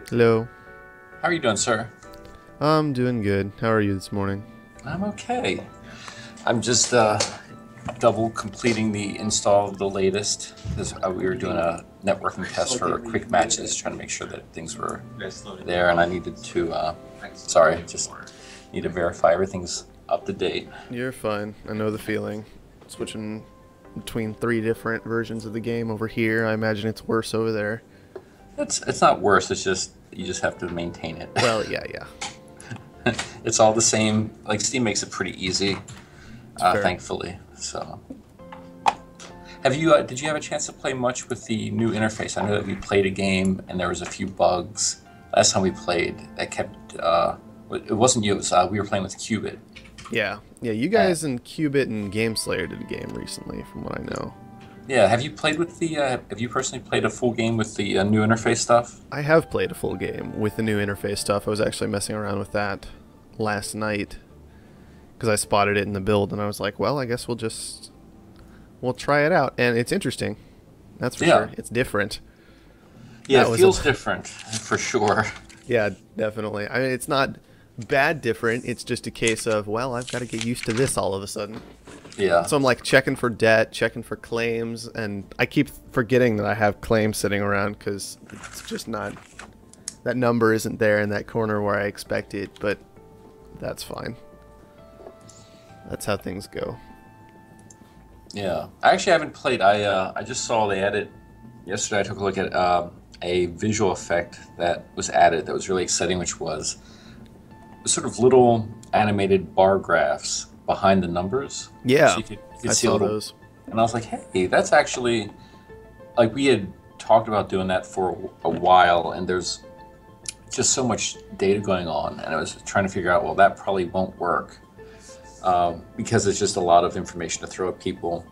Hello. How are you doing, sir? I'm doing good. How are you this morning? I'm okay. I'm just double completing the install of the latest because we were doing a networking test for quick matches, trying to make sure that things were there, and I needed to, sorry, just need to verify everything's up to date. You're fine. I know the feeling. Switching between 3 different versions of the game over here. I imagine it's worse over there. It's not worse. It's just you just have to maintain it. Well, yeah. It's all the same. Like Steam makes it pretty easy, thankfully. So, have you? Did you have a chance to play much with the new interface? I know that we played a game and there was a few bugs last time we played that kept. It wasn't you. It was we were playing with Qubit. Yeah. You guys and Qubit and GameSlayer did a game recently, from what I know. Yeah. Have you played with the? Have you personally played a full game with the new interface stuff? I have played a full game with the new interface stuff. I was actually messing around with that last night because I spotted it in the build and I was like, well, I guess we'll try it out, and it's interesting. That's for sure. It's different. Yeah, it feels different for sure. Yeah, definitely. I mean, it's not bad different. It's just a case of, well, I've got to get used to this all of a sudden. Yeah. So I'm like checking for debt, checking for claims, and I keep forgetting that I have claims sitting around because it's just not, that number isn't there in that corner where I expect it, but that's fine. That's how things go. Yeah. I actually haven't played. I just saw they added, yesterday I took a look at a visual effect that was added that was really exciting, which was sort of little animated bar graphs behind the numbers. Yeah, so you could I see saw those. And I was like, hey, that's actually, like, we had talked about doing that for a while, and there's just so much data going on, and I was trying to figure out, well, that probably won't work because it's just a lot of information to throw at people.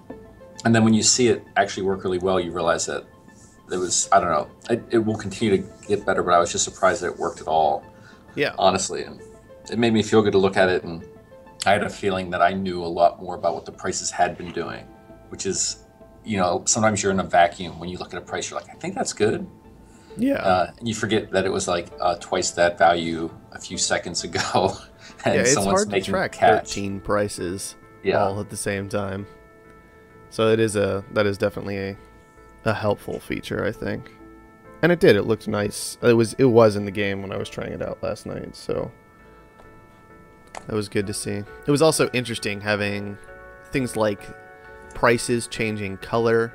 And then when you see it actually work really well, you realize that it was, I don't know, it will continue to get better, but I was just surprised that it worked at all. Yeah. Honestly, and it made me feel good to look at it, and I had a feeling that I knew a lot more about what the prices had been doing, which is, you know, sometimes you're in a vacuum when you look at a price, you're like, I think that's good. Yeah. And you forget that it was like twice that value a few seconds ago, and yeah, it's someone's hard to making track catch. 13 prices Yeah. all at the same time. So that is definitely a helpful feature, I think. And it did. It looked nice. It was in the game when I was trying it out last night, so that was good to see. It was also interesting having things like prices changing color.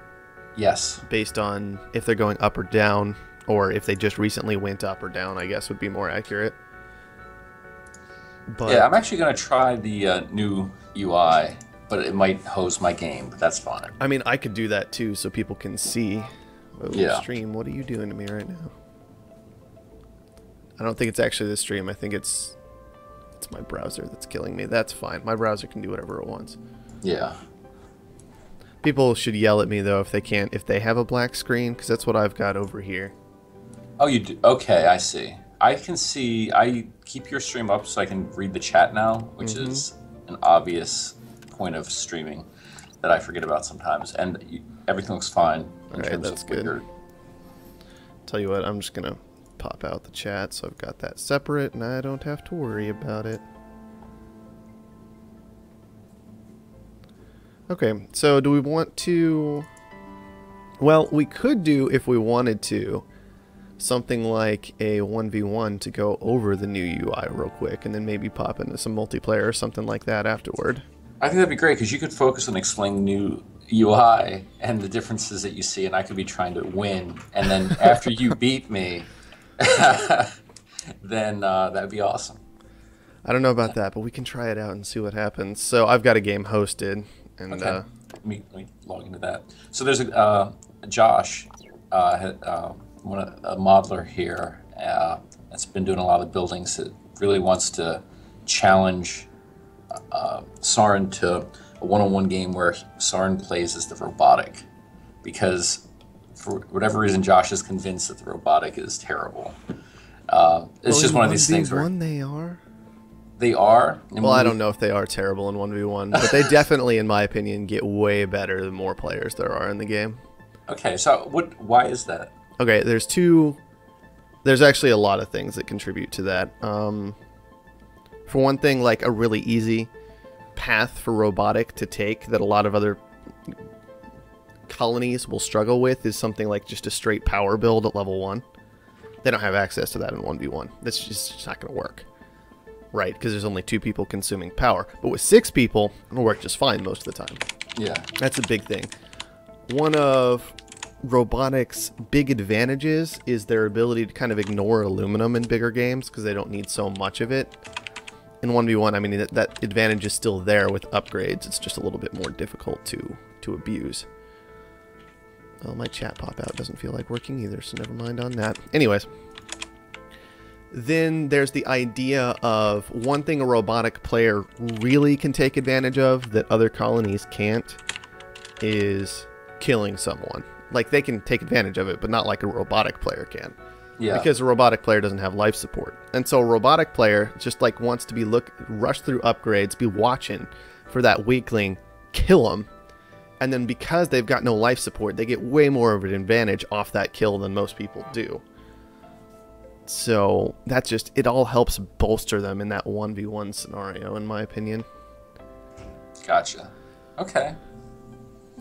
Yes. Based on if they're going up or down, or if they just recently went up or down, I guess would be more accurate. But yeah, I'm actually going to try the new UI, but it might hose my game, but that's fine. I mean, I could do that too, so people can see. Oh, yeah. Stream, what are you doing to me right now? I don't think it's actually the stream. I think it's my browser that's killing me. That's fine. My browser can do whatever it wants. Yeah. People should yell at me though if they have a black screen, because that's what I've got over here. Oh, you do? Okay, I see. I can see. I keep your stream up so I can read the chat now, which is an obvious point of streaming that I forget about sometimes. And everything looks fine. All right, that's good. Tell you what, I'm just gonna pop out the chat so I've got that separate and I don't have to worry about it. Okay, so do we want to... Well, we could do, if we wanted to, something like a 1v1 to go over the new UI real quick and then maybe pop into some multiplayer or something like that afterward. I think that'd be great because you could focus on explaining new UI and the differences that you see, and I could be trying to win. And then after you beat me, then that'd be awesome. I don't know about that, but we can try it out and see what happens. So I've got a game hosted. And, okay. Let me log into that. So there's a Josh, a modeler here that's been doing a lot of buildings that really wants to challenge Sarin to a one-on-one game where Sarin plays as the robotic, because for whatever reason Josh is convinced that the robotic is terrible. It's just one of these things where they are. They are. Well, I don't know if they are terrible in 1v1, but they definitely, in my opinion, get way better the more players there are in the game. Okay, so why is that? Okay, there's two There's actually a lot of things that contribute to that. For one thing, like a really easy path for robotic to take that a lot of other colonies will struggle with is something like just a straight power build at level 1. They don't have access to that in 1v1. That's just not going to work. Right, because there's only 2 people consuming power. But with 6 people, it'll work just fine most of the time. Yeah. That's a big thing. One of robotics' big advantages is their ability to kind of ignore aluminum in bigger games because they don't need so much of it. In 1v1, I mean, that advantage is still there with upgrades. It's just a little bit more difficult to abuse. Well, my chat pop-out doesn't feel like working either, so never mind on that. Anyways. Then there's the idea of one thing a robotic player really can take advantage of that other colonies can't is killing someone. Like, they can take advantage of it, but not like a robotic player can. Yeah. Because a robotic player doesn't have life support. And so a robotic player just like wants to be rush through upgrades, be watching for that weakling, kill them. And then because they've got no life support, they get way more of an advantage off that kill than most people do. So that's just, it all helps bolster them in that 1v1 scenario, in my opinion. Gotcha. Okay.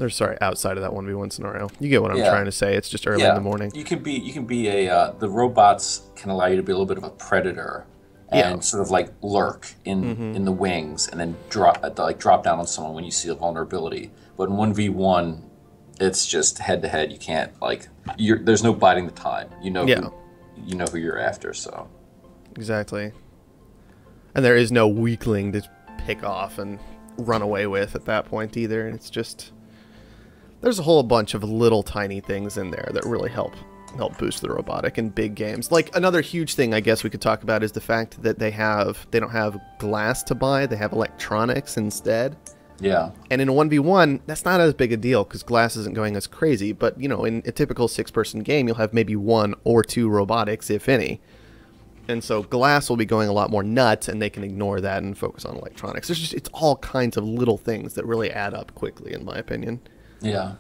Or sorry, outside of that 1v1 scenario. You get what I'm trying to say. It's just early in the morning. You can be a the robots can allow you to be a little bit of a predator and sort of like lurk in the wings and then drop down on someone when you see a vulnerability. But in 1v1, it's just head to head. You can't there's no biding the time. You know who you're after, so. Exactly. And there is no weakling to pick off and run away with at that point either. And it's just, there's a whole bunch of little tiny things in there that really help boost the robotic in big games. Like, another huge thing I guess we could talk about is the fact that they don't have glass to buy, they have electronics instead. Yeah. And in a 1v1, that's not as big a deal because glass isn't going as crazy. But, you know, in a typical 6-person game, you'll have maybe 1 or 2 robotics, if any. And so glass will be going a lot more nuts, and they can ignore that and focus on electronics. It's all kinds of little things that really add up quickly, in my opinion. Yeah.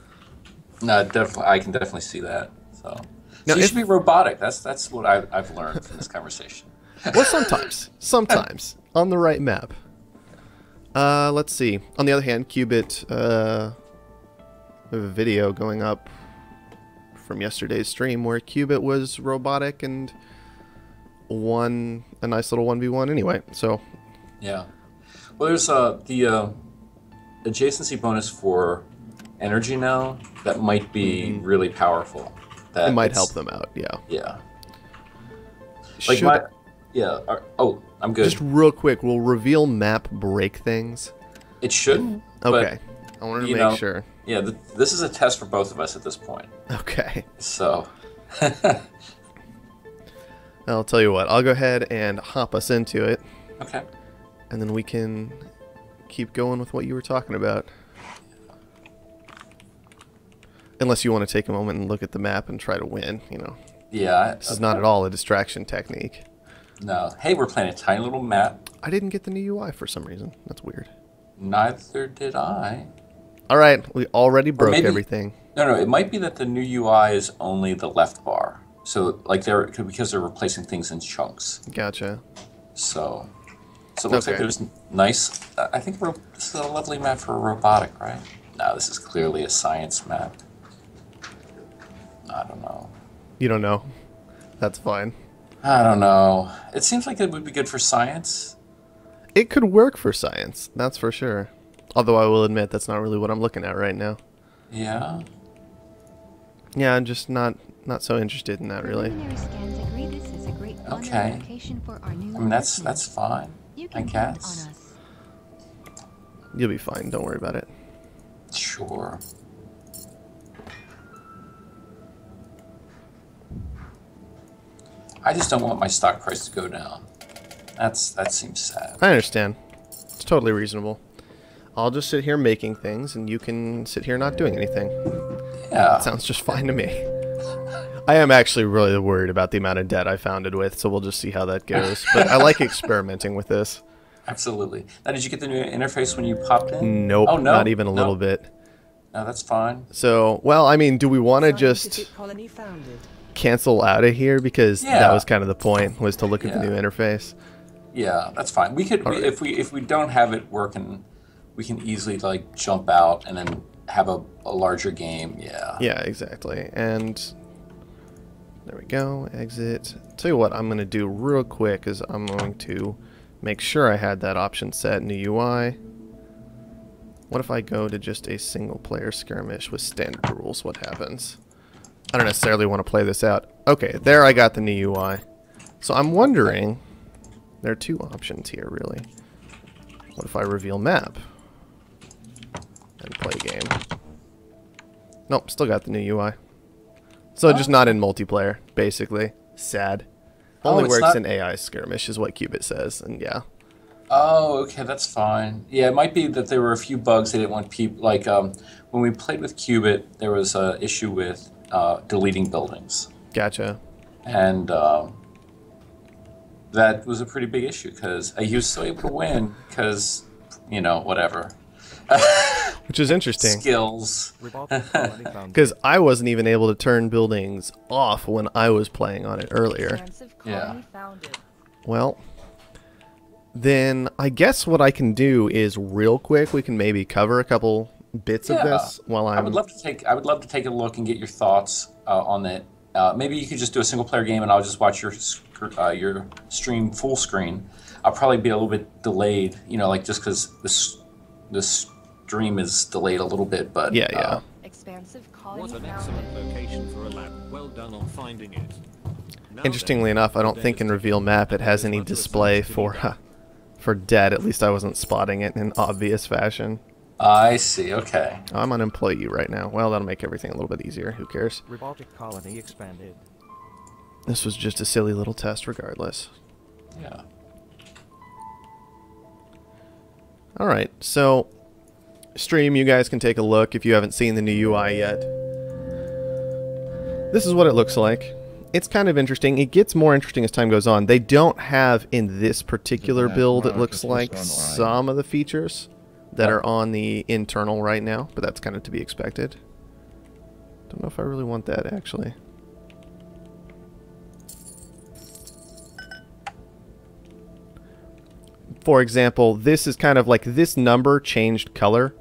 No, definitely, I can definitely see that. So now, you should be robotic. That's what I've learned from this conversation. Well, sometimes on the right map. Let's see. On the other hand, Qubit, a video going up from yesterday's stream where Qubit was robotic and won a nice little 1v1 anyway, so. Yeah. Well, there's the adjacency bonus for energy now that might be really powerful. It might help them out, yeah. Yeah. Like oh, I'm good. Just real quick, will reveal map break things? It shouldn't. Okay. I wanted to make sure. Yeah, this is a test for both of us at this point. Okay. So. I'll tell you what. I'll go ahead and hop us into it. Okay. And then we can keep going with what you were talking about. Unless you want to take a moment and look at the map and try to win, you know. Yeah. This is not at all a distraction technique. No. Hey, we're playing a tiny little map. I didn't get the new UI for some reason. That's weird. Neither did I. All right. We already broke everything. No. It might be that the new UI is only the left bar. So, like, because they're replacing things in chunks. Gotcha. So it looks like there's nice. I think this is a lovely map for a robotic, right? No, this is clearly a science map. I don't know. You don't know? That's fine. I don't know. It seems like it would be good for science. It could work for science, that's for sure. Although I will admit that's not really what I'm looking at right now. Yeah? Yeah, I'm just not so interested in that, really. Okay. I mean, that's fine, I guess. You'll be fine, don't worry about it. Sure. I just don't want my stock price to go down. That seems sad. I understand. It's totally reasonable. I'll just sit here making things, and you can sit here not doing anything. Yeah. That sounds just fine to me. I am actually really worried about the amount of debt I founded with, so we'll just see how that goes. But I like experimenting with this. Absolutely. Now, did you get the new interface when you popped in? Nope, oh, no, not even a little bit. No, that's fine. So, well, I mean, do we want to just... Colony founded. cancel out of here because that was kind of the point, was to look at the new interface. Yeah, that's fine. We could if we don't have it working, we can easily like jump out and then have a larger game. Yeah. Yeah, exactly. And there we go. Exit. Tell you what I'm going to do real quick is I'm going to make sure I had that option set in the UI. What if I go to just a single player skirmish with standard rules? What happens? I don't necessarily want to play this out. Okay, there I got the new UI. So I'm wondering, there are two options here really. What if I reveal map and play game? Nope, still got the new UI. So just not in multiplayer, basically. Sad. Only works in AI skirmish is what Qubit says, and yeah. Oh, okay, that's fine. Yeah, it might be that there were a few bugs they didn't want people, like when we played with Qubit, there was an issue with deleting buildings. Gotcha. And that was a pretty big issue because he was still able to win because, you know, whatever. Which is interesting. Skills. Because I wasn't even able to turn buildings off when I was playing on it earlier. Yeah. Well, then I guess what I can do is real quick we can maybe cover a couple bits of this while I'm... I would love to take a look and get your thoughts on it. Maybe you could just do a single player game and I'll just watch your stream full screen. I'll probably be a little bit delayed, you know, like just because this stream is delayed a little bit, but yeah. Expansive colony. What an excellent location for a lab. Well done on finding it. Interestingly enough, I don't think in reveal map it has any display for dead. At least I wasn't spotting it in an obvious fashion. I see. Okay. I'm on employee right now. Well, that'll make everything a little bit easier. Who cares? Robotic colony expanded. This was just a silly little test regardless. Yeah. Alright, so stream, you guys can take a look if you haven't seen the new UI yet. This is what it looks like. It's kind of interesting. It gets more interesting as time goes on. They don't have in this particular build, it looks like, some of the features that are on the internal right now, but that's kind of to be expected. Don't know if I really want that, actually. For example, this is kind of like this number changed color.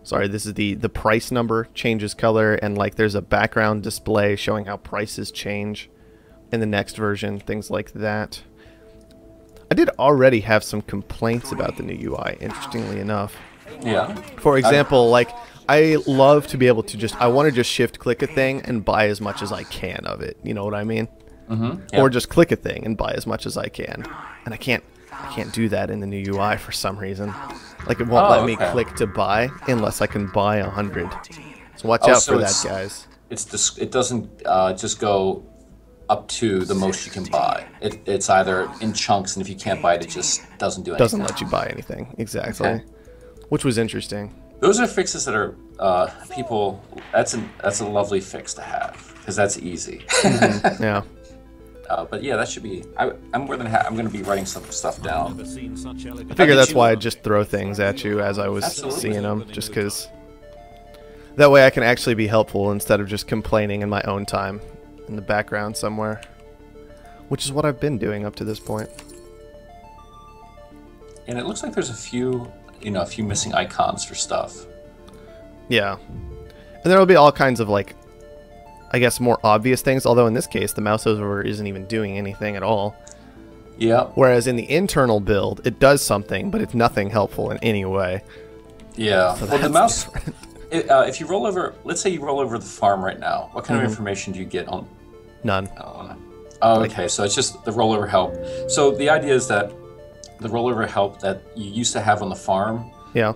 Sorry, this is the price number changes color, and like there's a background display showing how prices change in the next version, things like that. I did already have some complaints about the new UI, interestingly enough. Yeah. For example, like I love to be able to I want to just shift click a thing and buy as much as I can of it. You know what I mean? Mm-hmm. Or just click a thing and buy as much as I can. And I can't do that in the new UI for some reason. Like it won't let me click to buy unless I can buy 100. So watch out for that, guys. It doesn't just go up to the most you can buy. It's either in chunks, and if you can't buy it, it just doesn't do anything. Doesn't let you buy anything, exactly. Okay. Which was interesting. Those are fixes that are people. That's a lovely fix to have because that's easy. Yeah. But yeah, that should be. I'm more than I'm going to be writing some stuff down. I figure that's why I just throw things at you as I was seeing them, just because that way I can actually be helpful instead of just complaining in my own time in the background somewhere, which is what I've been doing up to this point. And it looks like there's a few missing icons for stuff. Yeah, and there will be all kinds of like, I guess, more obvious things, although in this case the mouse over isn't even doing anything at all. Yeah. Whereas in the internal build it does something, but it's nothing helpful in any way. Yeah. So well, the mouse if you roll over, let's say you roll over the farm right now, what kind of information do you get on? None. Oh, okay, so it's just the rollover help. So the idea is that the rollover help that you used to have on the farm, yeah,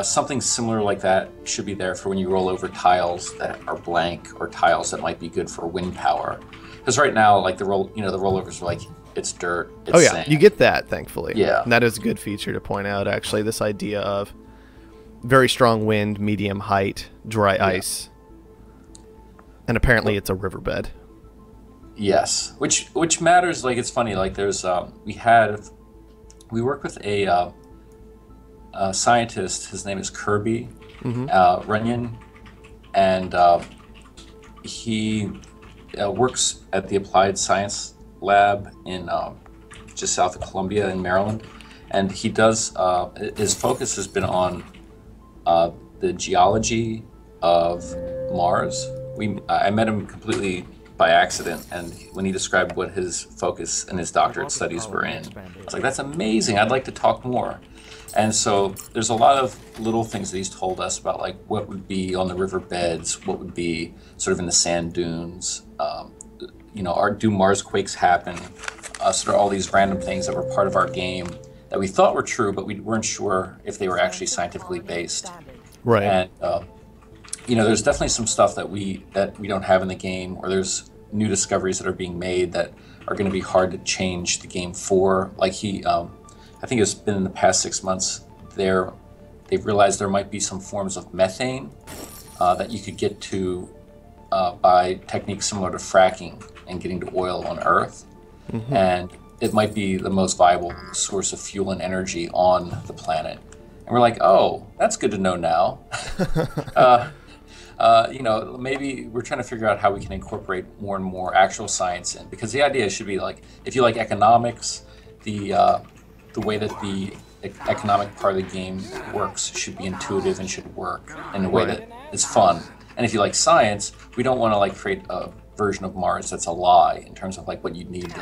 something similar like that should be there for when you roll over tiles that are blank or tiles that might be good for wind power. Because right now, like the rollovers are like it's dirt. It's sand. You get that, thankfully. Yeah, and that is a good feature to point out. Actually, this idea of very strong wind, medium height, dry ice, and apparently it's a riverbed. Yes, which matters. Like it's funny. Like there's we work with a scientist. His name is Kirby Runyon, and he works at the Applied Science Lab in just south of Columbia in Maryland, and he does. His focus has been on the geology of Mars. I met him completely by accident, and when he described what his focus and his doctorate studies were in, I was like, "That's amazing! I'd like to talk more." And so there's a lot of little things that he's told us about, like what would be on the riverbeds, what would be sort of in the sand dunes, do Mars quakes happen? Sort of all these random things that were part of our game that we thought were true, but we weren't sure if they were actually scientifically based. Right. And there's definitely some stuff that we don't have in the game, or there's new discoveries that are being made that are going to be hard to change the game for. Like I think it's been in the past 6 months, they've realized there might be some forms of methane that you could get to by techniques similar to fracking and getting to oil on Earth. Mm-hmm. And it might be the most viable source of fuel and energy on the planet. And we're like, oh, that's good to know now. Maybe we're trying to figure out how we can incorporate more and more actual science in, because the idea should be like, if you like economics, the way that the economic part of the game works should be intuitive and should work in a way that is fun. And if you like science, we don't want to like create a version of Mars that's a lie in terms of like what you need to,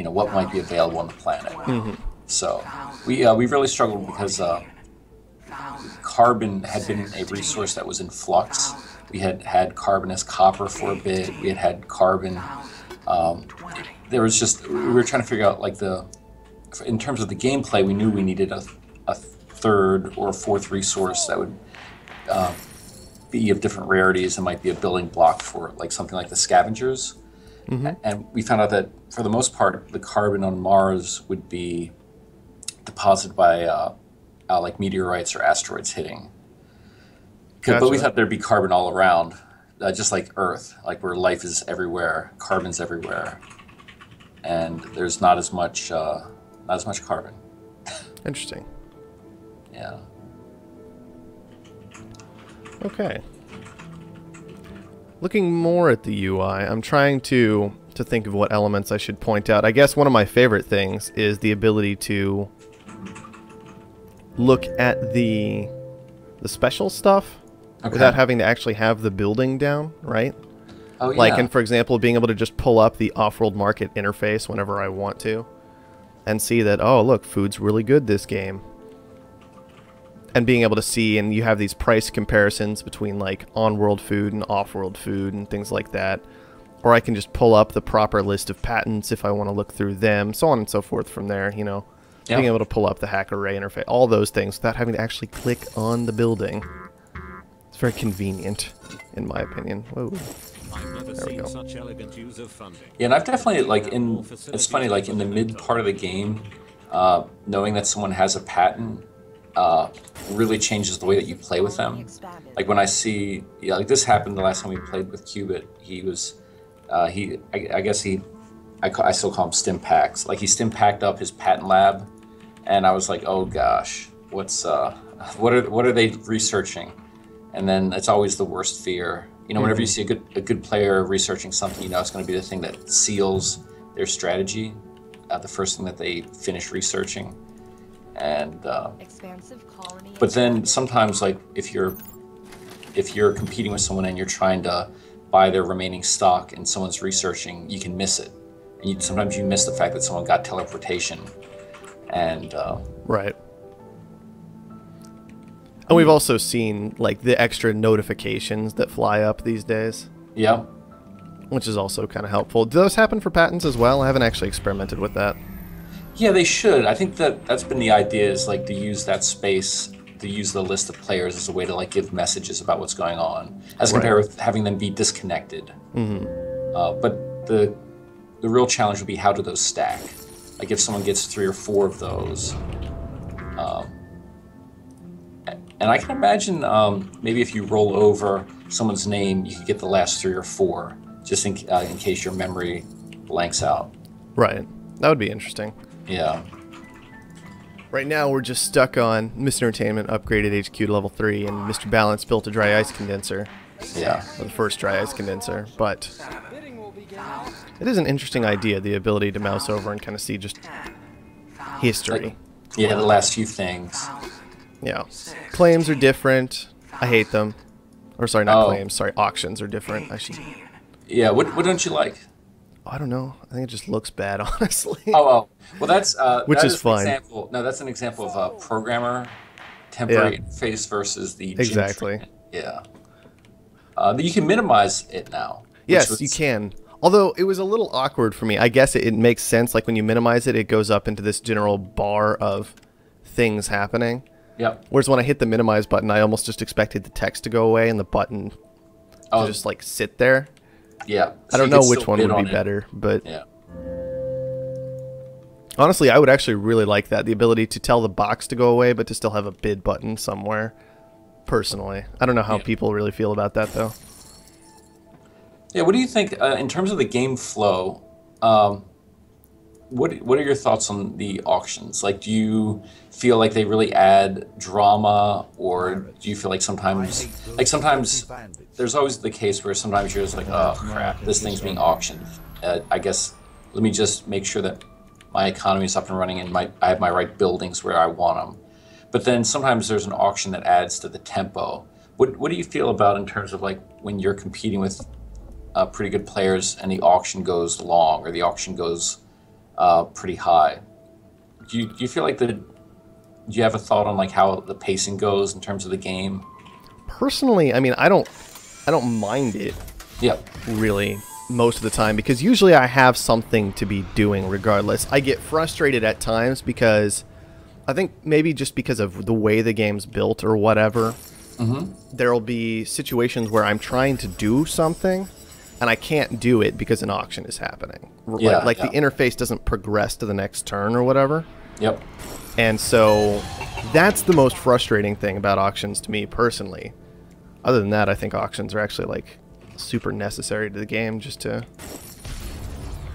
what might be available on the planet. Mm-hmm. So we really struggled because carbon had been a resource that was in flux. We had carbon as copper for a bit. We had carbon. We were trying to figure out like in terms of the gameplay, we knew we needed a third or a fourth resource that would be of different rarities and might be a building block for like something like the scavengers. Mm-hmm. And we found out that for the most part, the carbon on Mars would be deposited by like meteorites or asteroids hitting. Gotcha. But we thought there'd be carbon all around, just like Earth, like where life is everywhere, carbon's everywhere, and there's not as much carbon. Interesting. Yeah. Okay. Looking more at the UI, I'm trying to think of what elements I should point out. I guess one of my favorite things is the ability to look at the special stuff without having to actually have the building down, right? Oh, yeah. Like, and for example, being able to just pull up the Offworld Market interface whenever I want to and see that, oh, look, food's really good this game. And being able to see, and you have these price comparisons between like on-world food and off-world food and things like that. Or I can just pull up the proper list of patents if I want to look through them, so on and so forth from there, Yep. Being able to pull up the hack array interface, all those things without having to actually click on the building. It's very convenient, in my opinion. Whoa. I've never seen such elegant use of funding. Yeah, and I've definitely it's funny, like in the mid part of the game, knowing that someone has a patent really changes the way that you play with them. Like when I see, like this happened the last time we played with Qubit. He was, I still call him Stimpax. Like he Stimpacked up his patent lab, and I was like, oh gosh, what are they researching? And then it's always the worst fear. Whenever you see a good player researching something, it's going to be the thing that seals their strategy, the first thing that they finish researching. And but then sometimes, like if you're competing with someone and you're trying to buy their remaining stock and someone's researching, you can miss it. And sometimes you miss the fact that someone got teleportation. And right. And we've also seen like the extra notifications that fly up these days. Yeah. Which is also kind of helpful. Do those happen for patents as well? I haven't actually experimented with that. Yeah, they should. I think that's been the idea, is like to use that space, to use the list of players as a way to like give messages about what's going on, as compared with having them be disconnected. Mm-hmm. But the real challenge would be, how do those stack? Like if someone gets 3 or 4 of those. And I can imagine maybe if you roll over someone's name, you could get the last 3 or 4, just in case your memory blanks out. Right. That would be interesting. Yeah. Right now we're just stuck on Mr. Entertainment upgraded HQ to level 3, and Mr. Balance built a dry ice condenser. Yeah. The first dry ice condenser, but It is an interesting idea, the ability to mouse over and kind of see just history. Like, yeah, the last few things. Yeah. Claims are different. I hate them. Or sorry, not claims. Sorry, auctions are different. I should. Yeah, what don't you like? I don't know. I think it just looks bad, honestly. Well, that's Which that is fine. An example. No, that's an example of a programmer temporary interface versus the exactly. Yeah. You can minimize it now. Yes, you can. Although it was a little awkward for me. I guess it makes sense. Like when you minimize it, it goes up into this general bar of things happening. Yep. Whereas when I hit the minimize button, I almost just expected the text to go away and the button to just like sit there. Yeah. I don't know which one would be better, but yeah. Honestly, I would actually really like that. The ability to tell the box to go away, but to still have a bid button somewhere. Personally. I don't know how people really feel about that, though. Yeah, what do you think in terms of the game flow? What are your thoughts on the auctions? Like, do you feel like they really add drama, or do you feel like sometimes there's always the case where sometimes you're just like, oh crap, this thing's being auctioned. I guess let me just make sure that my economy is up and running and I have my right buildings where I want them. But then sometimes there's an auction that adds to the tempo. What do you feel about in terms of like when you're competing with pretty good players and the auction goes long or the auction goes pretty high? Do you feel like do you have a thought on like how the pacing goes in terms of the game? Personally, I mean, I don't mind it. Yep. Really, most of the time, because usually I have something to be doing regardless. I get frustrated at times because I think maybe just because of the way the game's built or whatever, there'll be situations where I'm trying to do something and I can't do it because an auction is happening. Yeah, like the interface doesn't progress to the next turn or whatever. Yep. And so that's the most frustrating thing about auctions to me personally. Other than that, I think auctions are actually like super necessary to the game just to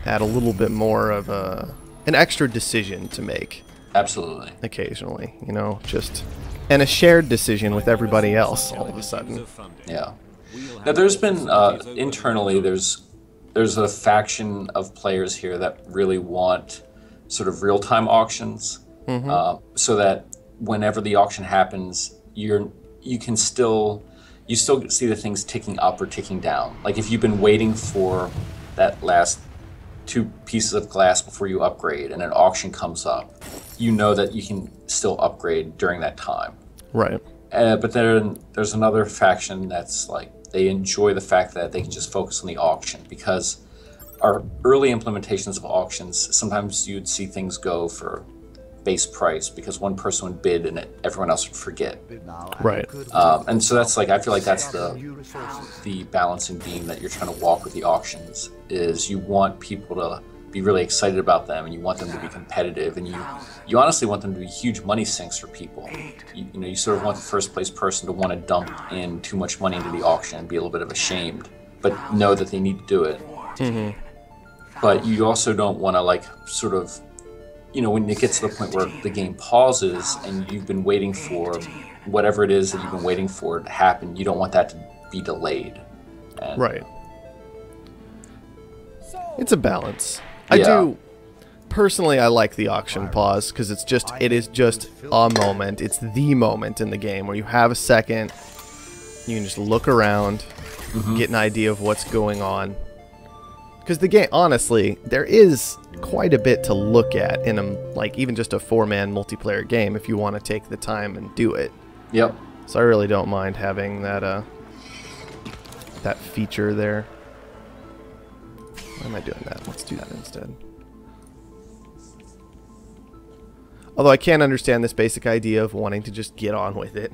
add a little bit more of an extra decision to make. Absolutely. Occasionally, you know, and a shared decision with everybody else all of a sudden. Yeah. Now there's been internally there's a faction of players here that really want sort of real-time auctions, so that whenever the auction happens, you still see the things ticking up or ticking down. Like if you've been waiting for that last 2 pieces of glass before you upgrade and an auction comes up, you know that you can still upgrade during that time. Right. But then there's another faction that's like, they enjoy the fact that they can just focus on the auction, because our early implementations of auctions, sometimes you'd see things go for base price because one person would bid and everyone else would forget. Right. And so that's like, I feel like that's the balancing beam that you're trying to walk with the auctions, is you want people to be really excited about them and you want them to be competitive, and you honestly want them to be huge money sinks for people. You sort of want the first place person to want to dump in too much money into the auction and be a little bit of ashamed, but know that they need to do it. But you also don't want to like sort of, when it gets to the point where the game pauses and you've been waiting for whatever it is that you've been waiting for to happen, you don't want that to be delayed. Right. It's a balance. I do. Personally, I like the auction pause because it is just a moment. It's the moment in the game where you have a second, you can just look around, get an idea of what's going on. Because the game, honestly, there is quite a bit to look at in even just a 4-man multiplayer game if you want to take the time and do it. Yep. So I really don't mind having that that feature there. Why am I doing that? Let's do that instead. Although I can understand this basic idea of wanting to just get on with it.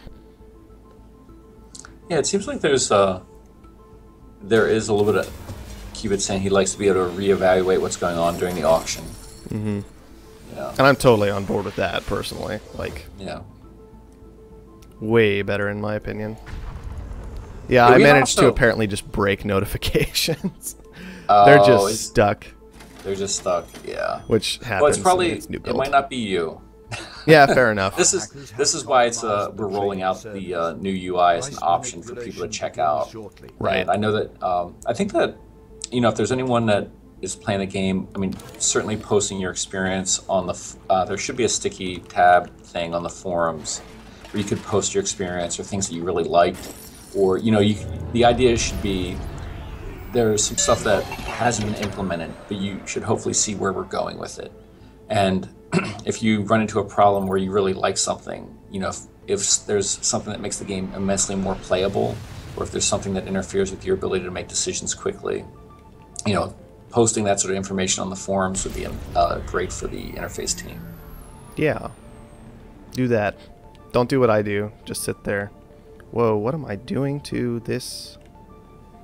Yeah, it seems like there is a little bit of Cubit saying he likes to be able to reevaluate what's going on during the auction. Yeah. And I'm totally on board with that, personally. Yeah. Way better in my opinion. Yeah, I managed to apparently just break notifications. They're just stuck. They're just stuck, yeah. Which happens. Well, it's probably, in its new build. It might not be you. Yeah, fair enough. This is why we're rolling out the new UI as an option for people to check out. Right. And I know that I think that if there's anyone that is playing the game, I mean, certainly posting your experience on the. There should be a sticky tab thing on the forums where you could post your experience or things that you really liked, or the idea should be there's some stuff that hasn't been implemented, but you should hopefully see where we're going with it. And if you run into a problem where you really like something, if there's something that makes the game immensely more playable, or if there's something that interferes with your ability to make decisions quickly, posting that sort of information on the forums would be great for the interface team. Yeah. Do that. Don't do what I do. Just sit there. Whoa, what am I doing to this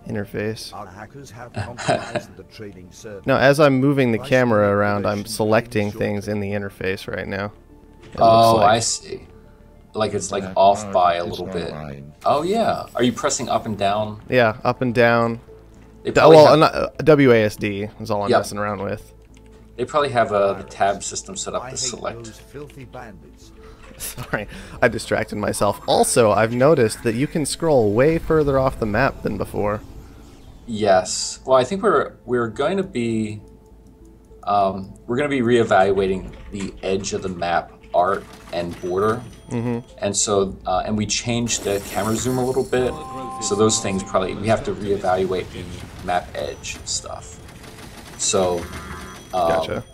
interface? Our hackers have compromised the trading server. No, as I'm moving the camera around, I'm selecting things in the interface right now. It Oh, looks like. I see. Like it's like off by a little bit. Oh yeah. Are you pressing up and down? Yeah, up and down. They probably have, WASD is all I'm Yep. messing around with. they probably have the tab system set up I to hate select. those filthy bandits. Sorry, I distracted myself. Also, I've noticed that you can scroll way further off the map than before. Yes. Well, I think we're going to be reevaluating the edge of the map art and border, and so and we changed the camera zoom a little bit. So those things we have to reevaluate the map edge stuff. So. Gotcha.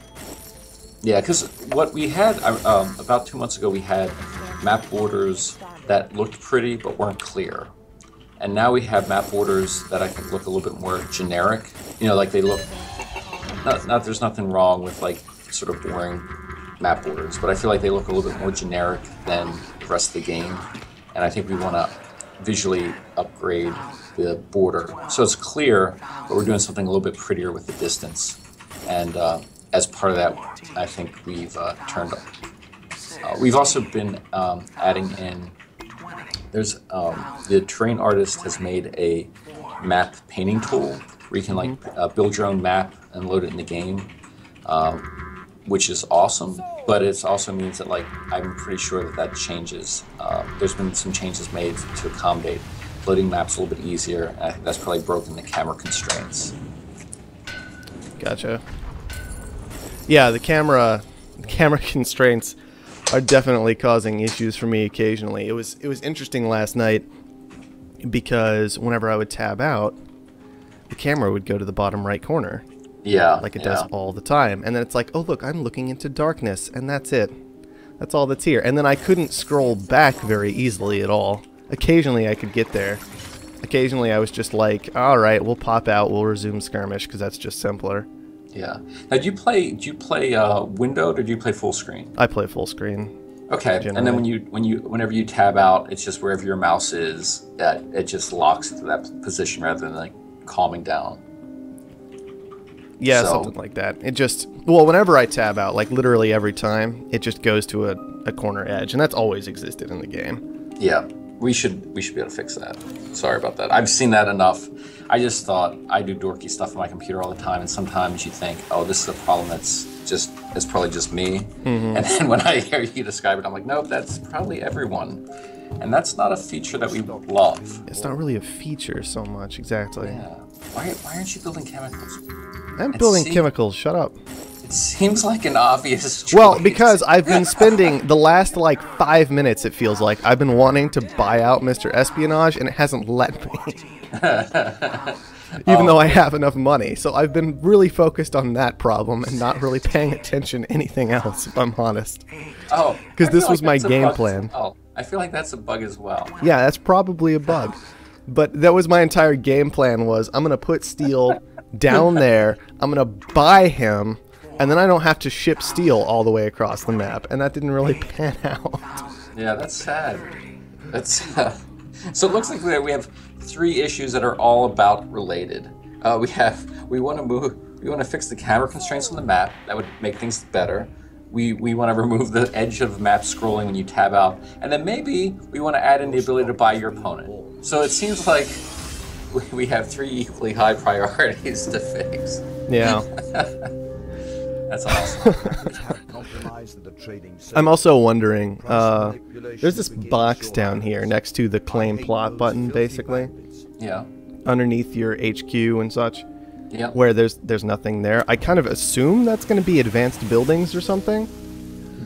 Yeah, because what we had about 2 months ago, we had map borders that looked pretty but weren't clear, and now we have map borders that I think look a little bit more generic. Like they look. Not there's nothing wrong with like sort of boring map borders, but I feel like they look a little bit more generic than the rest of the game, and I think we want to visually upgrade the border so it's clear, but we're doing something a little bit prettier with the distance. And as part of that, I think we've turned up. We've also been adding in. There's the terrain artist has made a map painting tool where you can build your own map and load it in the game, which is awesome. But it also means that I'm pretty sure that changes. There's been some changes made to accommodate loading maps a little bit easier. And I think that's probably broken the camera constraints. Gotcha. Yeah, the camera constraints are definitely causing issues for me occasionally. It was interesting last night because whenever I would tab out, the camera would go to the bottom right corner. Yeah. Like it does all the time. And then it's like, oh look, I'm looking into darkness, and that's it. That's all that's here. And then I couldn't scroll back very easily at all. Occasionally I could get there. Occasionally I was just like, alright, we'll pop out, we'll resume skirmish, because that's just simpler. Yeah. Now, do you play windowed or do you play full screen? I play full screen. Okay. Generally. And then whenever you tab out, it's just wherever your mouse is, it just locks into that position rather than calming down. Yeah, So- something like that. It just, well, whenever I tab out, literally every time, it just goes to a corner edge, and that's always existed in the game. Yeah. We should be able to fix that. Sorry about that. I've seen that enough. I just thought I do dorky stuff on my computer all the time, and sometimes you think, oh, this is a problem it's probably just me. And then when I hear you describe it, I'm like, nope, that's probably everyone. And that's not a feature that we love. It's not really a feature so much, exactly. Yeah. Why aren't you building chemicals? I'm building see- chemicals, shut up. It seems like an obvious choice. Well, because I've been spending the last 5 minutes, it feels like, I've been wanting to buy out Mr. Espionage, and it hasn't let me. Even though I have enough money. So I've been really focused on that problem and not really paying attention to anything else, if I'm honest. Oh, Because I this feel was like my that's a game bug as plan. well. I feel like that's a bug as well. Yeah, that's probably a bug. But that was my entire game plan was, I'm going to put steel down there, I'm going to buy him, and then I don't have to ship steel all the way across the map. And that didn't really pan out. Yeah, that's sad. That's so it looks like we have 3 issues that are all about related. We want to fix the camera constraints on the map. That would make things better. We want to remove the edge of map scrolling when you tab out, and then maybe we want to add in the ability to buy your opponent. So it seems like we have 3 equally high priorities to fix. Yeah. That's awesome. Have compromised the trading server. I'm also wondering, there's this box down here next to the claim plot button, basically, Yeah. underneath your HQ and such. Yep. where there's nothing there. I kind of assume that's going to be advanced buildings or something,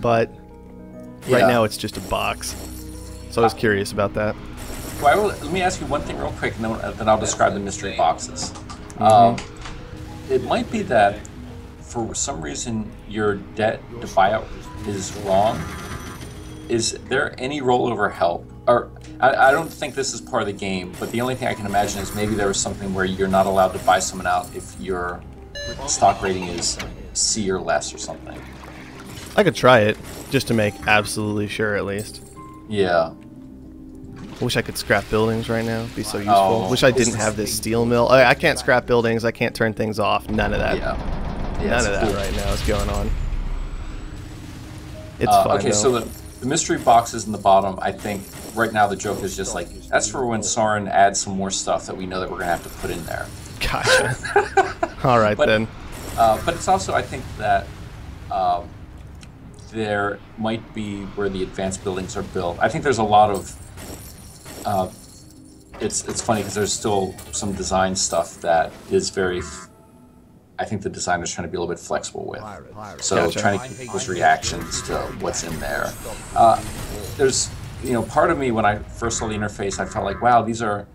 but right Yeah. now it's just a box. So I was curious about that. Well, let me ask you one thing real quick, and then I'll describe the mystery boxes. It might be that for some reason your debt to buyout is wrong. Is there any rollover help? Or I don't think this is part of the game, but the only thing I can imagine is maybe there was something where you're not allowed to buy someone out if your stock rating is C or less or something. I could try it just to make absolutely sure at least. Yeah. I wish I could scrap buildings right now. It'd be so useful. Oh, Wish I didn't have this steel mill. I can't scrap buildings. I can't turn things off. None of that. Yeah. None of that right now is going on. It's fine, okay, though. so the mystery boxes in the bottom, I think right now the joke is just like, that's for when Soren adds some more stuff that we know that we're going to have to put in there. Gotcha. All right, then. But it's also, I think that there might be where the advanced buildings are built. I think there's a lot of... it's funny because there's still some design stuff that is very... I think the designer's trying to be a little bit flexible with. So Gotcha. trying to keep those reactions to what's in there. There's, part of me when I first saw the interface, I felt like, wow, these 13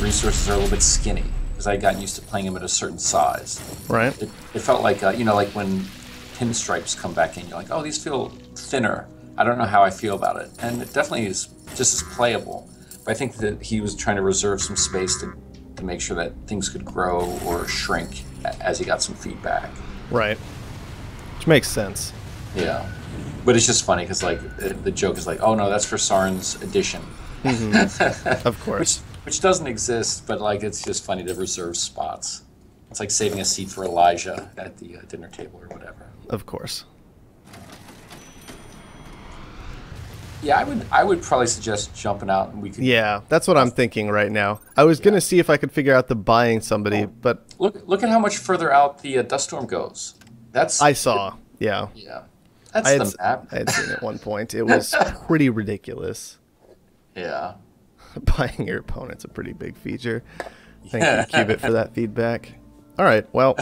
resources are a little bit skinny because I had gotten used to playing them at a certain size. Right. It felt like, like when pinstripes come back in, you're like, oh, these feel thinner. I don't know how I feel about it. And it definitely is just as playable. But I think that he was trying to reserve some space to make sure that things could grow or shrink as he got some feedback. Right. Which makes sense. Yeah. But it's just funny because the joke is like, oh no, that's for Soren's edition. Of course. Which doesn't exist, but it's just funny to reserve spots. It's like saving a seat for Elijah at the dinner table or whatever. Of course. Yeah, I would probably suggest jumping out and we could. Yeah, that's what I'm thinking right now. I was gonna see if I could figure out the buying somebody, but Look at how much further out the dust storm goes. That's I saw. Yeah. Yeah, that's the map. I had seen it at one point. It was pretty ridiculous. Yeah. Buying your opponent's a pretty big feature. Thank you, Cubit, for that feedback. All right, well.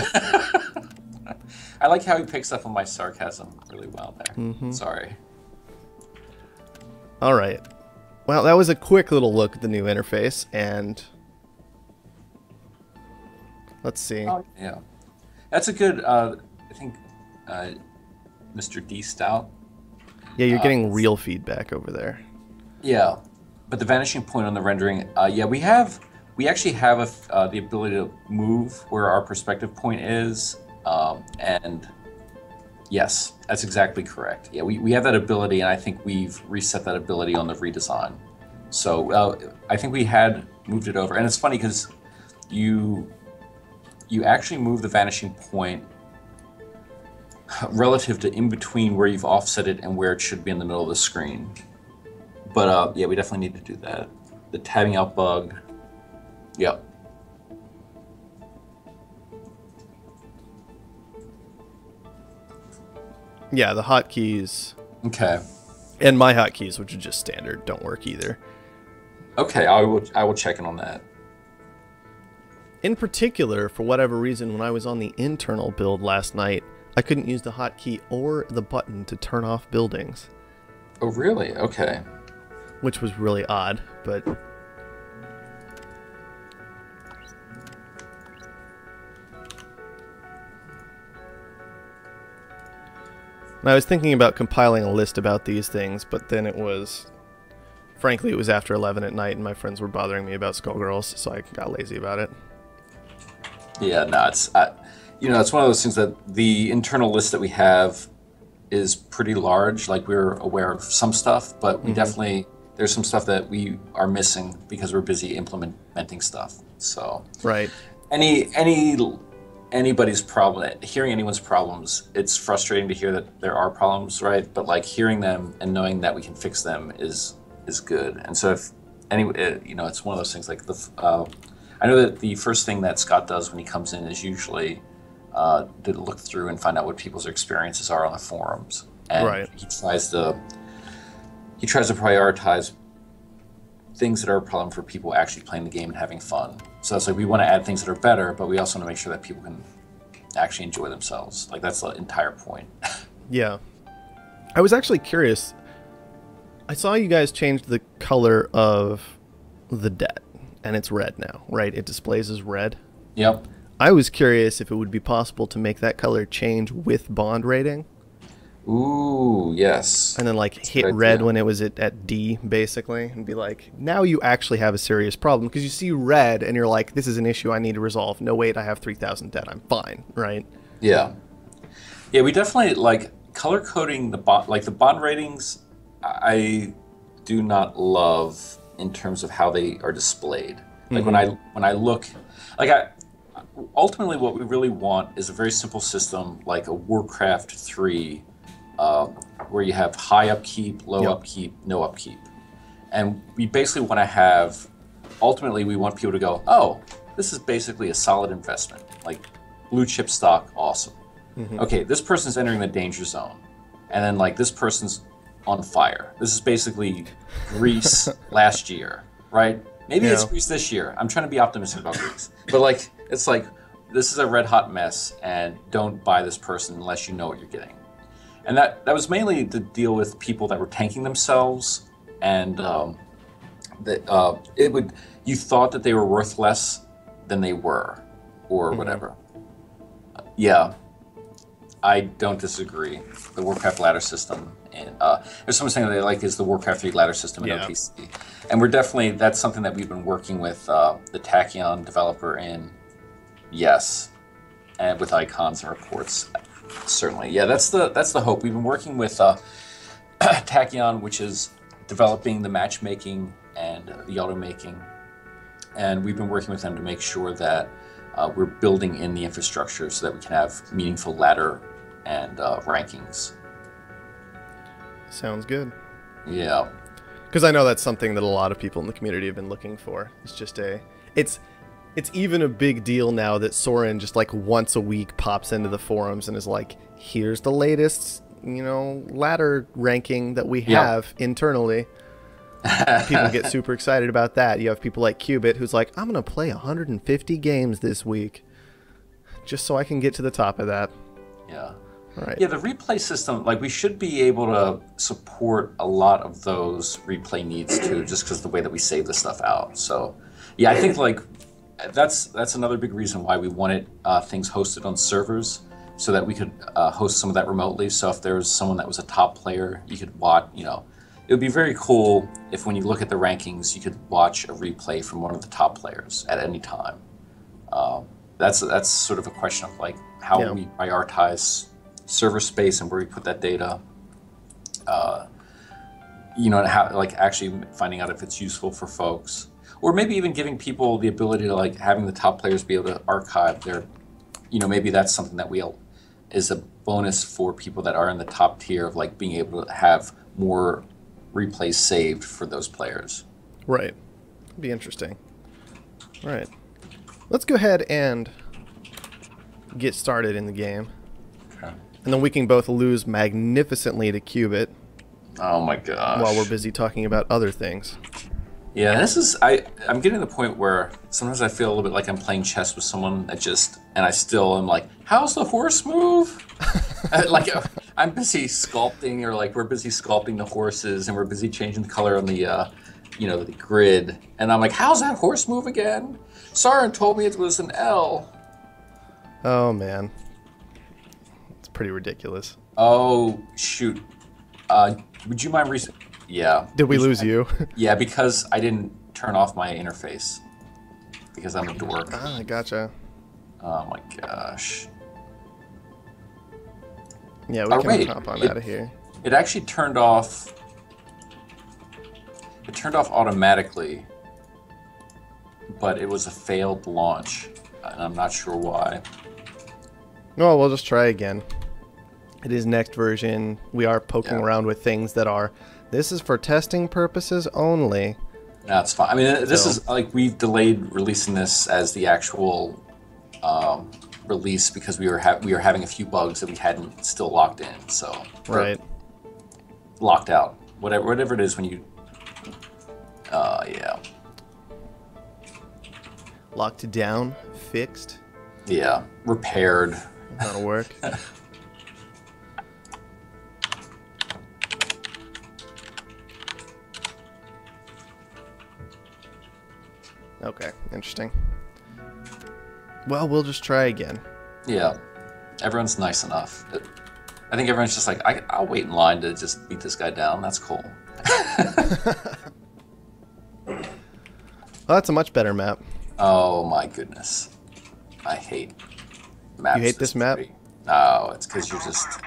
I like how he picks up on my sarcasm really well there. Sorry. All right. Well, that was a quick little look at the new interface, and let's see. Oh, yeah. That's a good, I think, Mr. D. Stout. Yeah, you're getting real feedback over there. Yeah, but the vanishing point on the rendering, yeah, we actually have the ability to move where our perspective point is, and yes, that's exactly correct. Yeah, we have that ability, and I think we've reset that ability on the redesign. So I think we had moved it over, and it's funny because you actually move the vanishing point relative to in between where you've offset it and where it should be in the middle of the screen. But yeah, we definitely need to do that. The tabbing out bug. Yep. Yeah, the hotkeys Okay. and my hotkeys, which are just standard, don't work either. Okay, I will check in on that. In particular, for whatever reason, when I was on the internal build last night, I couldn't use the hotkey or the button to turn off buildings, Oh, really? Okay. which was really odd, but and I was thinking about compiling a list about these things, but then frankly, it was after 11 at night and my friends were bothering me about Skullgirls, so I got lazy about it. Yeah, no, it's it's one of those things that the internal list that we have is pretty large. Like, we're aware of some stuff, but we definitely there's some stuff that we are missing because we're busy implementing stuff. So Right. anybody's problem, hearing anyone's problems, it's frustrating to hear that there are problems, right? But hearing them and knowing that we can fix them is good. And so if it's one of those things I know that the first thing that Scott does when he comes in is usually to look through and find out what people's experiences are on the forums. And Right. he tries to prioritize things that are a problem for people actually playing the game and having fun. So it's like we want to add things that are better, but we also want to make sure that people can actually enjoy themselves. Like that's the entire point. Yeah. I was actually curious. I saw you guys change the color of the debt, and it's red now, right? It displays as red. Yep. I was curious if it would be possible to make that color change with bond rating. Ooh, yes. And then like That's a hit good red idea. when it was at D, basically, and be like, now you actually have a serious problem, because you see red and you're like, this is an issue I need to resolve. No, wait, I have 3,000 debt. I'm fine, right? Yeah. Yeah, we definitely like color coding the bond, like the bond ratings. I do not love in terms of how they are displayed. Like when I look, like ultimately what we really want is a very simple system, like a Warcraft 3, where you have high upkeep, low upkeep, no upkeep, and we basically want to have. Ultimately, we want people to go, oh, this is basically a solid investment, like blue chip stock, awesome. Okay, this person's entering the danger zone, and then like this person's on fire. This is basically Greece last year, right? Maybe it's Greece this year. I'm trying to be optimistic about Greece, but like it's like this is a red hot mess, and don't buy this person unless you know what you're getting. And that was mainly to deal with people that were tanking themselves, and you thought that they were worth less than they were, or whatever. Yeah, I don't disagree. The Warcraft ladder system, and there's someone saying that they like is the Warcraft 3 ladder system in OTC, and that's something that we've been working with the Tachyon developer in, yes, and with icons and reports, certainly. Yeah, that's the hope. We've been working with Tachyon, which is developing the matchmaking and the automaking, and we've been working with them to make sure that we're building in the infrastructure so that we can have meaningful ladder and rankings. Sounds good. Yeah. Because I know that's something that a lot of people in the community have been looking for. It's just it's even a big deal now that Soren just like once a week pops into the forums and is like, here's the latest, ladder ranking that we have internally. People get super excited about that. You have people like Qubit who's like, I'm going to play 150 games this week just so I can get to the top of that. Yeah. Right. Yeah, the replay system, like we should be able to support a lot of those replay needs too, just because of the way that we save the stuff out. So, yeah, I think like that's another big reason why we wanted things hosted on servers so that we could host some of that remotely. So if there was someone that was a top player, you could watch, it would be very cool if when you look at the rankings, you could watch a replay from one of the top players at any time. That's sort of a question of like how we prioritize server space and where we put that data. And how like actually finding out if it's useful for folks, or maybe even giving people the ability to like having the top players be able to archive their, maybe that's something that is a bonus for people that are in the top tier of like being able to have more replays saved for those players. Right. Be interesting. All right. Let's go ahead and get started in the game. Okay. And then we can both lose magnificently to Qubit Oh my gosh. while we're busy talking about other things. Yeah, I'm getting to the point where sometimes I feel a little bit like I'm playing chess with someone and I still am like, how's the horse move? Like I'm busy sculpting, or like we're busy sculpting the horses and we're busy changing the color on the the grid, and I'm like, how's that horse move again? Saren told me it was an L. Oh man, it's pretty ridiculous. Oh shoot. Would you mind Yeah. Did we lose you? Yeah, because I didn't turn off my interface because I'm a dork. Ah, gotcha. Oh my gosh. Yeah, we can wait, hop on out of here. It actually turned off. It turned off automatically, but it was a failed launch, and I'm not sure why. No, we'll just try again. It is next version. We are poking around with things that are, this is for testing purposes only. That's fine. I mean, this is like we've delayed releasing this as the actual release because we were having a few bugs that we hadn't still locked in. So right, locked out, whatever it is when you Yeah. Locked down, fixed. Yeah. Repaired. That'll work. Okay, interesting. Well, we'll just try again. Yeah. Everyone's nice enough. I think everyone's just like, I'll wait in line to just beat this guy down. That's cool. Well, that's a much better map. Oh my goodness. I hate maps. You hate this map? No, it's because you're just...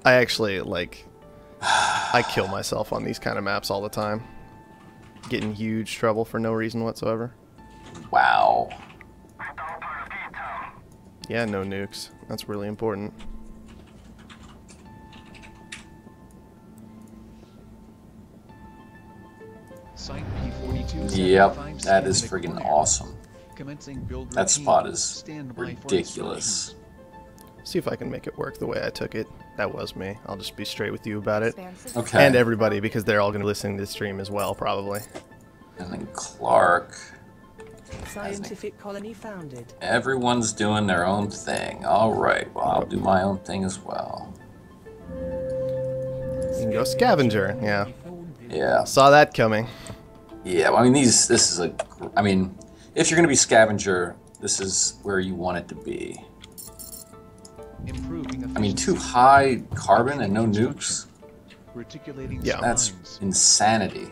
I actually, like... I kill myself on these kind of maps all the time. Get in huge trouble for no reason whatsoever. Wow. Yeah, no nukes. That's really important. Site P42 Yep, 75 that is standing friggin' acquired. awesome. Commencing build That routine. spot is Stand by for ridiculous. instructions. See if I can make it work the way I took it. That was me. I'll just be straight with you about it. Okay. And everybody, because they're all going to be listening to the stream as well, probably. And then Clark. Scientific colony founded. Everyone's doing their own thing. All right. Well, I'll do my own thing as well. You can go scavenger. Yeah. Yeah. Saw that coming. Yeah. Well, I mean, this is a. I mean, if you're going to be scavenger, this is where you want it to be. Improving I mean, efficiency. too high carbon and no nukes. Reticulating Yeah. That's spines. insanity.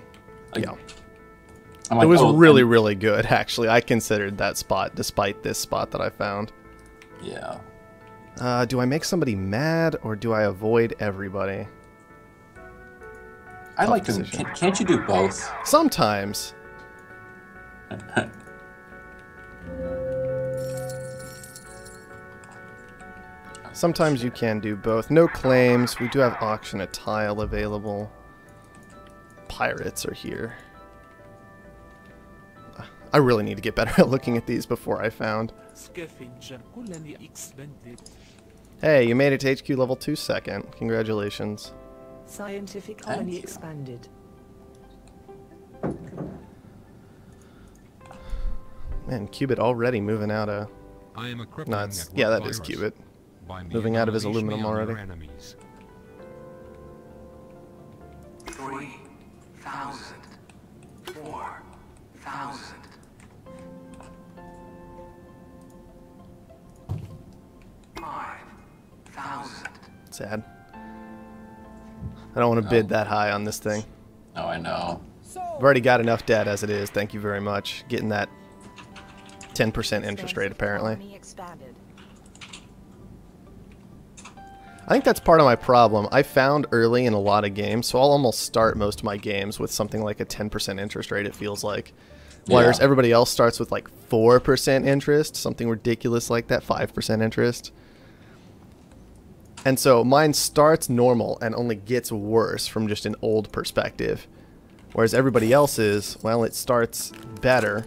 Like, Yeah. I'm It like, was oh, really, and- really good, actually. I considered that spot, despite this spot that I found. Yeah. Do I make somebody mad, or do I avoid everybody? I like to. decision. Can't you do both? Sometimes. Sometimes you can do both. No claims. We do have auction a tile available. Pirates are here. I really need to get better at looking at these before I found. Scavenger colony expanded. Hey, you made it to HQ level 2 second. Congratulations. Scientific Thank colony you. expanded. Man, Cubit already moving out of... I am a crippling No, it's, network yeah, that is virus. Cubit. By me, Moving out of his unleash me aluminum on your already. enemies. 3,000. 4,000. Sad. I don't want to bid that high on this thing. Oh, I know. I've already got enough debt as it is. Thank you very much. Getting that 10% interest rate, apparently. Colony expanded. I think that's part of my problem. I found early in a lot of games, so I'll almost start most of my games with something like a 10% interest rate, it feels like. Whereas Yeah. everybody else starts with like 4% interest, something ridiculous like that, 5% interest. And so mine starts normal and only gets worse from just an old perspective. Whereas everybody else's, well, it starts better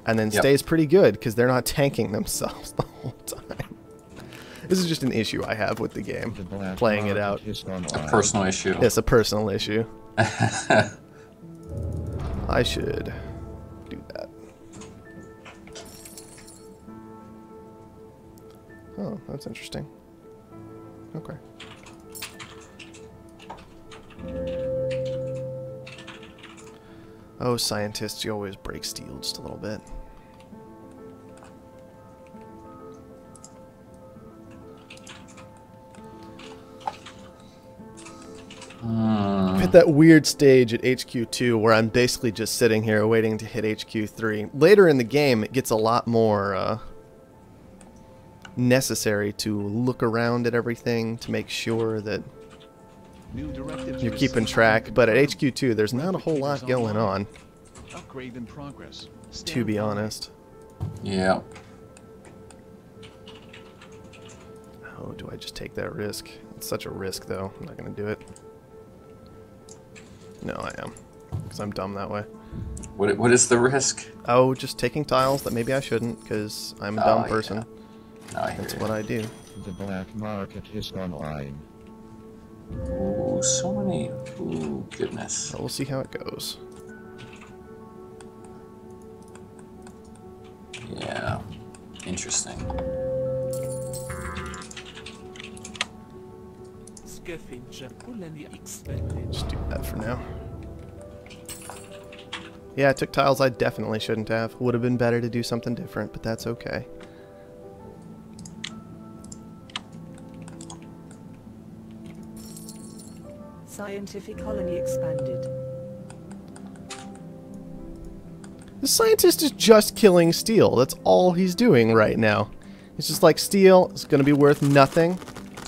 and then Yep. stays pretty good because they're not tanking themselves the whole time. This is just an issue I have with the game, playing it out. A personal issue. It's a personal issue. I should do that. Oh, that's interesting. Okay. Oh, scientists, you always break steel just a little bit. I've hit that weird stage at HQ2 where I'm basically just sitting here waiting to hit HQ3. Later in the game, it gets a lot more necessary to look around at everything to make sure that New directives you're were keeping sent track. out. But at HQ2, there's not a whole lot going on, Upgrade in progress. to Stand be by. honest. Yeah. Oh, do I just take that risk? It's such a risk, though. I'm not going to do it. No, I am. Because I'm dumb that way. What is the risk? Oh, just taking tiles that maybe I shouldn't, because I'm a Oh, dumb yeah. person. No, I hear That's you. what I do. The black market is online. Ooh, so many. Ooh, goodness. So we'll see how it goes. interesting. Scavenger colony expanded. Just do that for now. Yeah, I took tiles I definitely shouldn't have. Would have been better to do something different, but that's okay. Scientific colony expanded. The scientist is just killing steel. That's all he's doing right now. It's just like steel is going to be worth nothing.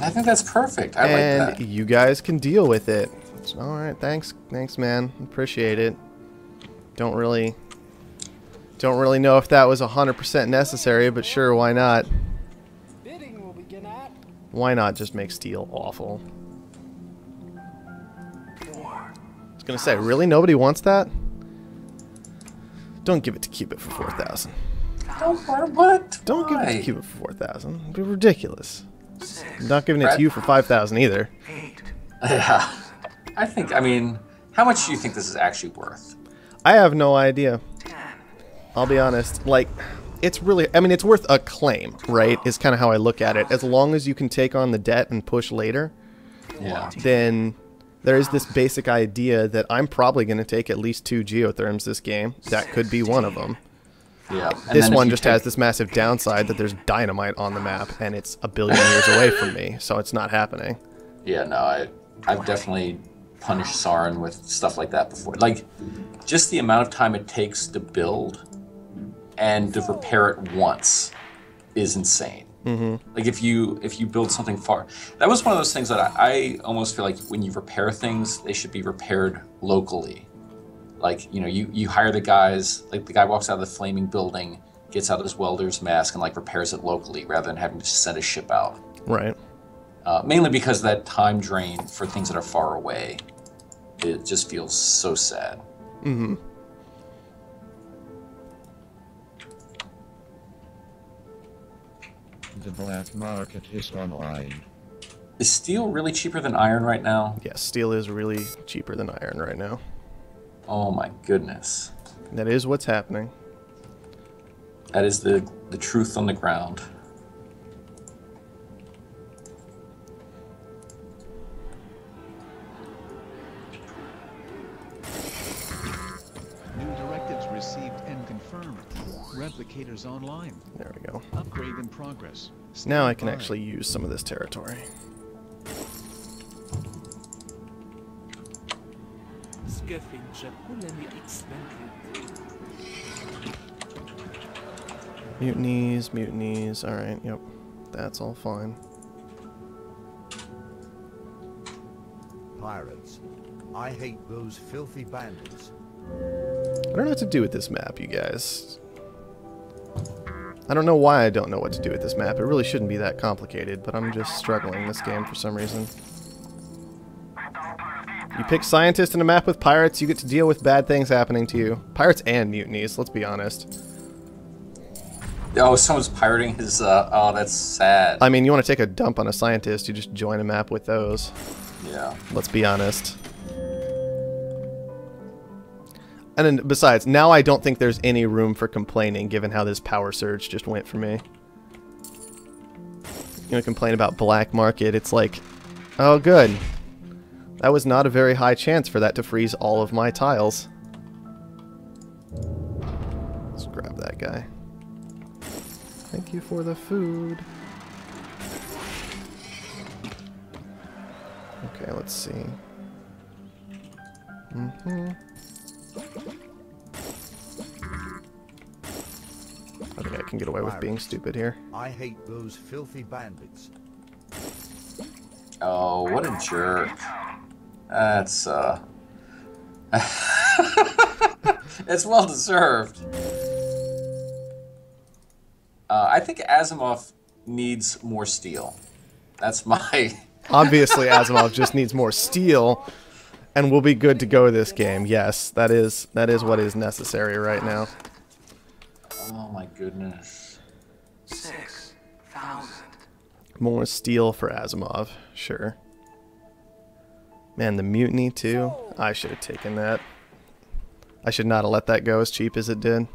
I think that's perfect. I like And that. you guys can deal with it. Alright, thanks, man. Appreciate it. Don't really know if that was 100% necessary, but sure, why not? Bidding will begin at Why not just make steel awful? I was gonna say, really? Nobody wants that? Don't give it to Cubit for 4,000. What? Don't give it to Why? Cubit for 4,000. It'd be ridiculous. I'm not giving it to you for 5,000 either. Yeah. I mean, how much do you think this is actually worth? I have no idea. I'll be honest. Like, it's really, I mean, it's worth a claim, right? Is kind of how I look at it. As long as you can take on the debt and push later, Yeah. then there is this basic idea that I'm probably going to take at least 2 geotherms this game. That could be one of them. Yeah. And This then if one you just take- has this massive downside that there's dynamite on the map, and it's a billion years away from me, so it's not happening. Yeah, no, I've definitely punished Sauron with stuff like that before. Like, just the amount of time it takes to build and to repair it once is insane. Mm-hmm. Like, if you build something far... That was one of those things that I almost feel like when you repair things, they should be repaired locally. Like, you know, you hire the guys, like the guy walks out of the flaming building, gets out his welder's mask and like repairs it locally rather than having to send a ship out. Right. Mainly because of that time drain for things that are far away. It just feels so sad. Mm-hmm. The black market is online. Is steel really cheaper than iron right now? Yes, steel is really cheaper than iron right now. Oh my goodness. That is what's happening. That is the truth on the ground. New directives received and confirmed. Replicators online. There we go. Upgrade in progress. Now I can Stand by. actually use some of this territory. Scavenger colony expanded. Mutinies, mutinies. Alright, yep. That's all fine. Pirates. I hate those filthy bandits. I don't know what to do with this map, you guys. I don't know why I don't know what to do with this map. It really shouldn't be that complicated, but I'm just struggling this game for some reason. You pick scientist in a map with pirates, you get to deal with bad things happening to you. Pirates and mutinies, let's be honest. Oh, someone's pirating his, oh, that's sad. I mean, you want to take a dump on a scientist, you just join a map with those. Yeah. Let's be honest. And then, besides, now I don't think there's any room for complaining given how this power surge just went for me. You know, complain about black market, it's like, oh good. That was not a very high chance for that to freeze all of my tiles. Let's grab that guy. Thank you for the food. Okay, let's see. I think I can get away with being stupid here. I hate those filthy bandits. Oh, what a jerk. That's, it's well deserved. I think Asimov needs more steel. That's my... Obviously, Asimov just needs more steel, and we'll be good to go this game. Yes, that is what is necessary right now. Oh my goodness. 6,000. More steel for Asimov, sure. Man, the mutiny too. I should have taken that. I should not have let that go as cheap as it did.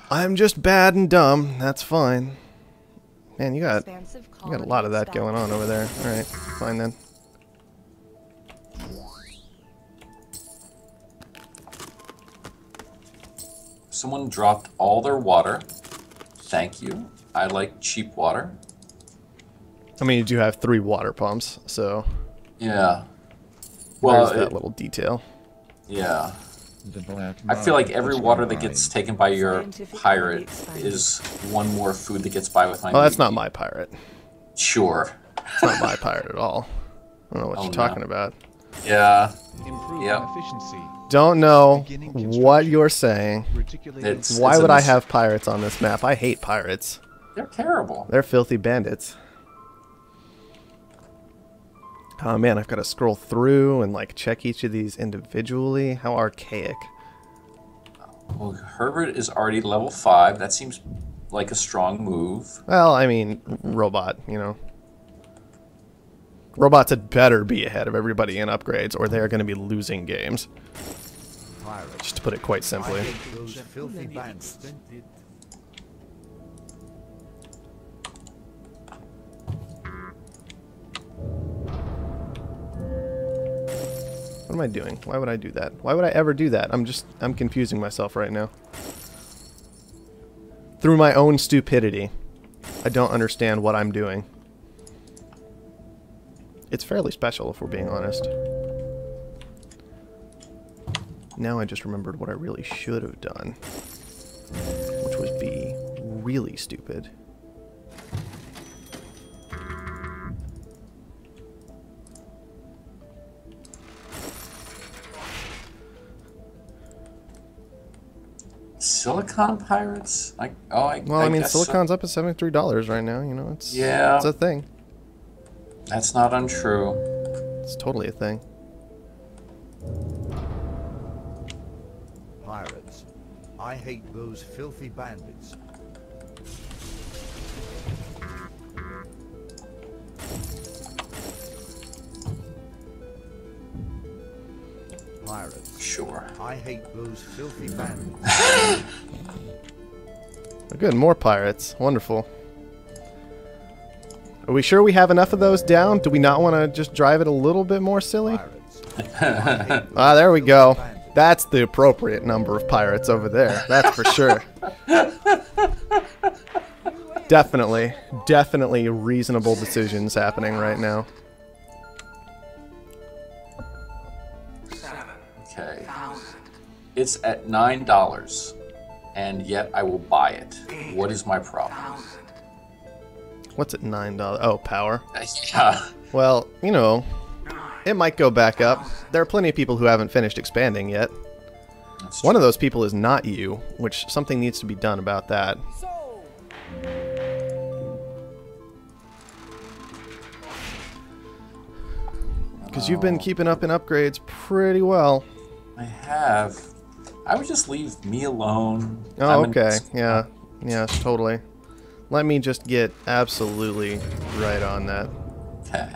I'm just bad and dumb. That's fine. Man, you got a lot of that going on over there. All right, fine then. Someone dropped all their water. Thank you. I like cheap water. I mean, you do have 3 water pumps, so Yeah. Well, there's that little detail. yeah. The black I feel like market every is water that online. gets taken by your pirate is one more food that gets by with my Oh, that's meat. not my pirate. Sure. It's not my pirate at all. I don't know what Oh, you're no. talking about. Yeah. Improve Yep. efficiency. Don't know Beginning what construction. you're saying. Reticulating It's- Why a would I mis- have pirates on this map? I hate pirates. They're terrible. They're filthy bandits. Oh man, I've got to scroll through and like check each of these individually. How archaic. Well, Herbert is already level 5. That seems like a strong move. Well, I mean, robot, you know. Robots had better be ahead of everybody in upgrades, or they're going to be losing games. Pirates. Just to put it quite I simply. hate those filthy bandits. Expended. What am I doing? Why would I do that? Why would I ever do that? I'm confusing myself right now. Through my own stupidity. I don't understand what I'm doing. It's fairly special, if we're being honest. Now I just remembered what I really should have done. Which was be really stupid. Silicon pirates? Well, I mean, guess so. Silicon's up at $73 right now, you know, it's Yeah. it's a thing. That's not untrue. It's totally a thing. Pirates. I hate those filthy bandits. Pirates. Sure. I hate those filthy bandits. Oh, good, more pirates. Wonderful. Are we sure we have enough of those down? Do we not want to just drive it a little bit more silly? Pirates. I hate those Ah, there we filthy go. bandits. That's the appropriate number of pirates over there. That's for sure. Definitely reasonable decisions happening right now. Okay. It's at $9, and yet I will buy it. What is my problem? What's at $9? Oh, power. Yeah. Well, you know, it might go back up. There are plenty of people who haven't finished expanding yet. That's One of those people is not you, which something needs to be done about that. Because you've been keeping up in upgrades pretty well. I have. I would just leave me alone. Oh, I'm okay. Yeah. Yes, totally. Let me just get absolutely right on that. Okay.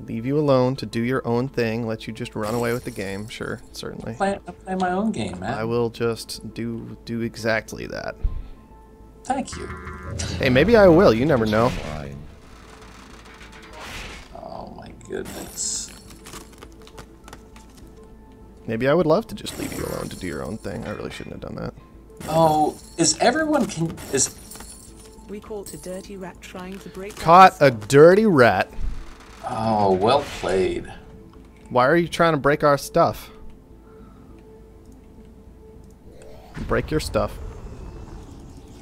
Leave you alone to do your own thing. Let you just run away with the game. Sure, certainly. I play my own game, man. I will just do exactly that. Thank you. Hey, maybe I will. You never know. Online. Oh my goodness. Maybe I would love to just leave you alone to do your own thing. I really shouldn't have done that. Oh, is everyone is We caught a dirty rat trying to break Caught our a dirty rat. Oh, well played. Why are you trying to break our stuff? Break your stuff.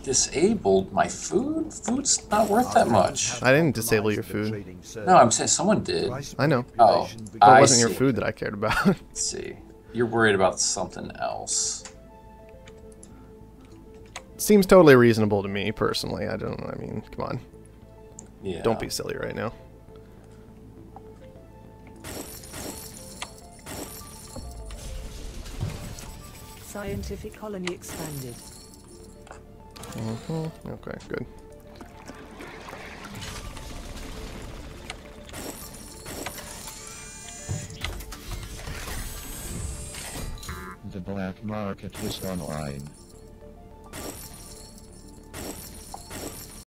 Disabled my food? Food's not worth that much. I didn't disable your food. No, I'm saying someone did. I know. Oh, But it I wasn't your see. food that I cared about. Let's see. You're worried about something else. Seems totally reasonable to me, personally. I mean, come on. Yeah. Don't be silly right now. scientific colony expanded. Okay, good. The black Black market is online.